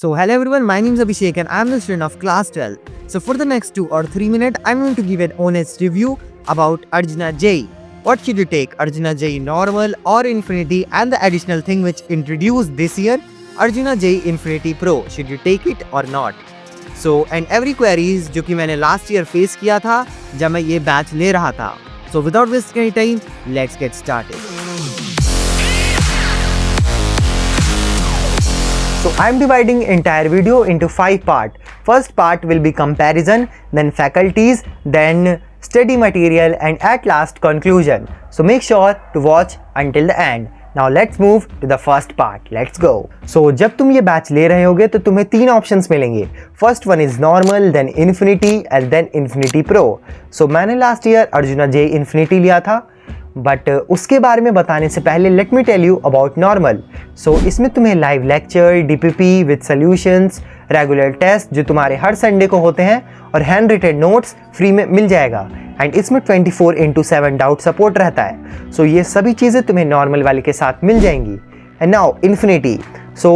So hello everyone, my name is Abhishek and I am the student of class 12. So for the next 2 or 3 minutes, I am going to give an honest review about Arjuna JEE. What should you take, Arjuna JEE Normal or Infinity, and the additional thing which introduced this year, Arjuna JEE Infinity Pro. Should you take it or not? So and every queries जो कि मैंने last year face किया था जब मैं ये batch ले रहा था. So without wasting any time, let's get started. So I'm dividing entire video into 5 parts. First part will be comparison, then faculties, then study material, and at last conclusion. So make sure to watch until the end. Now let's move to the first part. Let's go. So जब तुम ये batch ले रहे होगे तो तुम्हें 3 options मिलेंगे. First one is normal, then infinity and then infinity pro. So मैंने last year Arjuna JEE infinity लिया था, बट उसके बारे में बताने से पहले let me tell you about normal. So इसमें तुम्हें live lecture, DPP with solutions, regular test जो तुम्हारे हर संडे को होते हैं, और हैंड रिटेन नोट्स फ्री में मिल जाएगा. एंड इसमें 24/7 डाउट सपोर्ट रहता है. सो ये सभी चीज़ें तुम्हें नॉर्मल वाले के साथ मिल जाएंगी. And now infinity. सो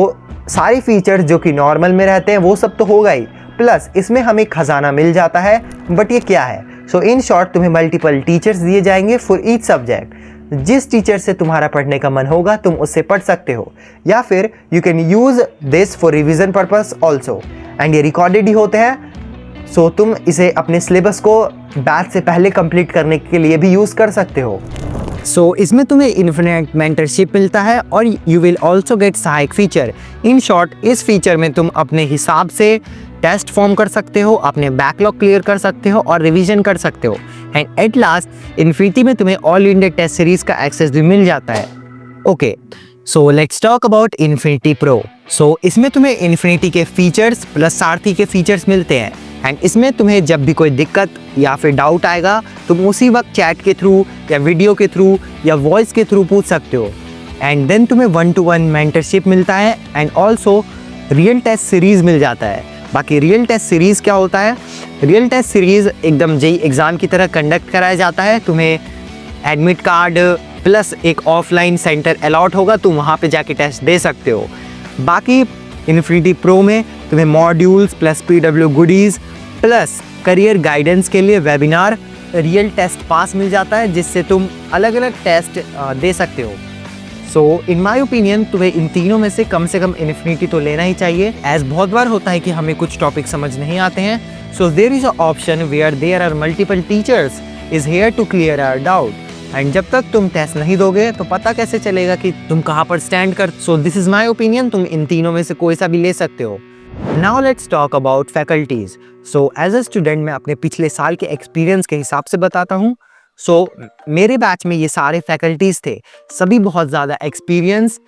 सारे फीचर्स जो कि नॉर्मल में रहते हैं वो सब तो होगा ही, प्लस इसमें हमें खजाना मिल जाता है. बट ये क्या है? सो इन शॉर्ट तुम्हें मल्टीपल टीचर्स दिए जाएंगे फॉर ईच सब्जेक्ट. जिस टीचर से तुम्हारा पढ़ने का मन होगा तुम उससे पढ़ सकते हो, या फिर you can use this for revision purpose also. And ये रिकॉर्डेड ही होते हैं, सो तुम इसे अपने सिलेबस को बैच से पहले कंप्लीट करने के लिए भी यूज़ कर सकते हो. सो इसमें तुम्हें इन्फिनिट मेंटरशिप मिलता है और यू विल ऑल्सो गेट सहायक फीचर. इन शॉर्ट इस फीचर में तुम अपने हिसाब से टेस्ट फॉर्म कर सकते हो, अपने बैकलॉग क्लियर कर सकते हो और रिवीजन कर सकते हो. एंड एट लास्ट इन्फिनिटी में तुम्हें ऑल इंडिया टेस्ट सीरीज का एक्सेस भी मिल जाता है. Okay, so let's talk about infinity pro. So इसमें तुम्हें इन्फिनिटी के फीचर्स प्लस सारथी के फीचर्स मिलते हैं. एंड इसमें तुम्हें जब भी कोई दिक्कत या फिर डाउट आएगा तुम उसी वक्त चैट के थ्रू या वीडियो के थ्रू या वॉइस के थ्रू पूछ सकते हो. एंड देन तुम्हें 1-to-1 मेंटरशिप मिलता है and also real test series मिल जाता है. बाकी रियल टेस्ट सीरीज़ क्या होता है? रियल टेस्ट सीरीज़ एकदम JEE एग्ज़ाम की तरह कंडक्ट कराया जाता है. तुम्हें एडमिट कार्ड प्लस एक ऑफलाइन सेंटर अलॉट होगा, तुम वहाँ पे जाके टेस्ट दे सकते हो. बाकी इन्फिनिटी प्रो में तुम्हें modules plus PW goodies plus career guidance के लिए वेबिनार, रियल टेस्ट पास मिल जाता है जिससे तुम अलग अलग टेस्ट दे सकते हो. सो इन माई ओपिनियन तुम्हें इन तीनों में से कम इन्फिनिटी तो लेना ही चाहिए, एज बहुत बार होता है कि हमें कुछ टॉपिक समझ नहीं आते हैं. So there is a option where there are multiple teachers is here to clear our doubt. And जब तक तुम टेस्ट नहीं दोगे तो पता कैसे चलेगा कि तुम कहाँ पर स्टैंड कर. So this is my opinion, तुम इन तीनों में से कोई सा भी ले सकते हो. Now let's talk about faculties. So as a student मैं अपने पिछले साल के एक्सपीरियंस के हिसाब से बताता हूँ. सो मेरे बैच में ये सारे फैकल्टीज़ थे, सभी बहुत ज़्यादा एक्सपीरियंस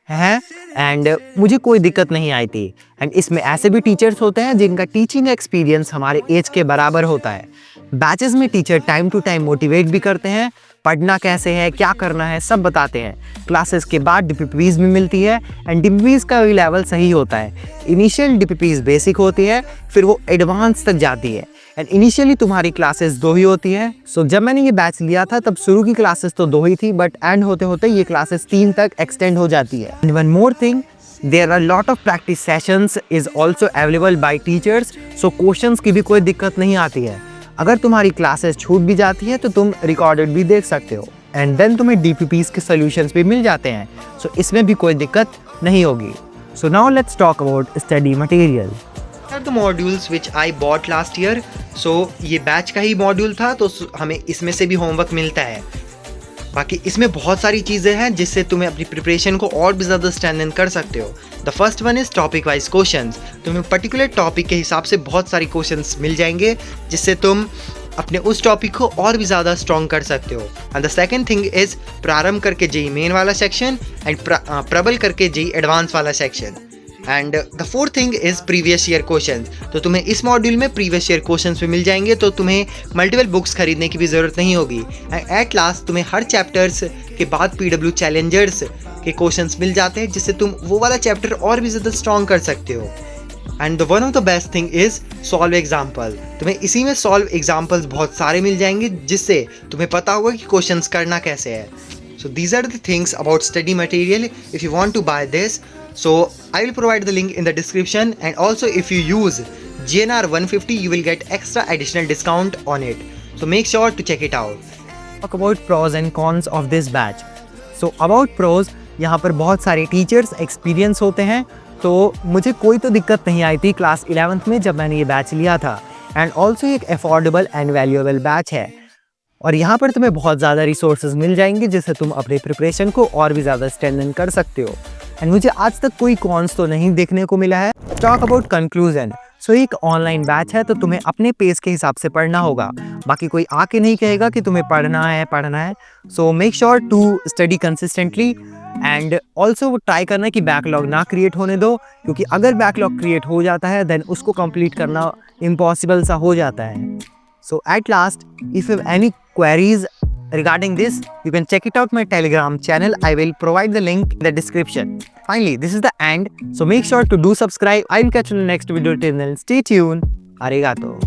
हैं एंड मुझे कोई दिक्कत नहीं आई थी. एंड इसमें ऐसे भी टीचर्स होते हैं जिनका टीचिंग एक्सपीरियंस हमारे एज के बराबर होता है. बैचेस में teacher time to time motivate भी करते हैं, पढ़ना कैसे है, क्या करना है, सब बताते हैं. क्लासेस के बाद DPPs भी मिलती है एंड DPPs का भी लेवल सही होता है. इनिशियल DPPs बेसिक होती है, फिर वो एडवांस तक जाती है. एंड इनिशियली तुम्हारी क्लासेस 2 ही होती है. सो जब मैंने ये बैच लिया था तब शुरू की क्लासेस तो 2 ही थी, बट एंड होते होते ये क्लासेस 3 तक एक्सटेंड हो जाती है. And one more thing, there are lot of practice sessions is also available by teachers. So questions की भी कोई दिक्कत नहीं आती है. अगर तुम्हारी क्लासेस छूट भी जाती है तो तुम रिकॉर्डेड भी देख सकते हो. एंड देन तुम्हें DPPs के सॉल्यूशंस भी मिल जाते हैं. सो इसमें भी कोई दिक्कत नहीं होगी. So now let's talk about study material. The modules which I bought last year. So ये बैच का ही मॉड्यूल था तो हमें इसमें से भी होमवर्क मिलता है. बाकी इसमें बहुत सारी चीज़ें हैं जिससे तुम्हें अपनी प्रिपरेशन को और भी ज़्यादा स्ट्रेंथन कर सकते हो. The first one is topic wise questions. तुम्हें पर्टिकुलर टॉपिक के हिसाब से बहुत सारी क्वेश्चंस मिल जाएंगे जिससे तुम अपने उस टॉपिक को और भी ज़्यादा स्ट्रॉन्ग कर सकते हो. And the second thing is प्रारंभ करके JEE मेन वाला सेक्शन एंड प्रबल करके JEE एडवांस वाला section. And the fourth thing is previous year questions. तो तुम्हें इस मॉड्यूल में प्रीवियस ईयर क्वेश्चंस भी मिल जाएंगे, तो तुम्हें मल्टीपल बुक्स खरीदने की भी ज़रूरत नहीं होगी. एंड एट लास्ट तुम्हें हर चैप्टर्स के बाद PW चैलेंजर्स के क्वेश्चंस मिल जाते हैं जिससे तुम वो वाला चैप्टर और भी ज़्यादा स्ट्रॉन्ग कर सकते हो. And one of the best thing is solve example. तुम्हें इसी में सॉल्व एग्जाम्पल्स बहुत सारे मिल जाएंगे जिससे तुम्हें पता होगा कि क्वेश्चंस करना कैसे है. So these are the things about study material. If you want to buy this, So I will provide the link in the description, and also if you use GNR 150 you will get extra additional discount on it. So make sure to check it out. Talk about pros and cons of this batch. So about pros, यहाँ पर बहुत सारे teachers experience होते हैं, तो मुझे कोई तो दिक्कत नहीं आई थी क्लास 11th में जब मैंने ये बैच लिया था. एंड ऑल्सो एक अफोर्डेबल एंड वैल्यूएबल बैच है, और यहाँ पर तुम्हें बहुत ज़्यादा रिसोर्सेज मिल जाएंगे जिससे तुम अपने प्रिपरेशन को और भी ज़्यादा स्ट्रेंथन कर सकते हो. एंड मुझे आज तक कोई कॉन्स तो नहीं देखने को मिला है. Talk about conclusion. सो एक ऑनलाइन बैच है तो तुम्हें अपने पेस के हिसाब से पढ़ना होगा, बाकी कोई आके नहीं कहेगा कि तुम्हें पढ़ना है. So make sure to study consistently, and also try करना कि बैकलॉग ना क्रिएट होने दो, क्योंकि अगर बैकलॉग क्रिएट हो जाता है देन उसको कंप्लीट करना इम्पॉसिबल सा हो जाता है. So at last, if you have any queries regarding this, you can check it out my Telegram channel. I will provide the link in the description. Finally, this is the end. So make sure to do subscribe. I will catch you in the next video. Till then, stay tuned. Arigato.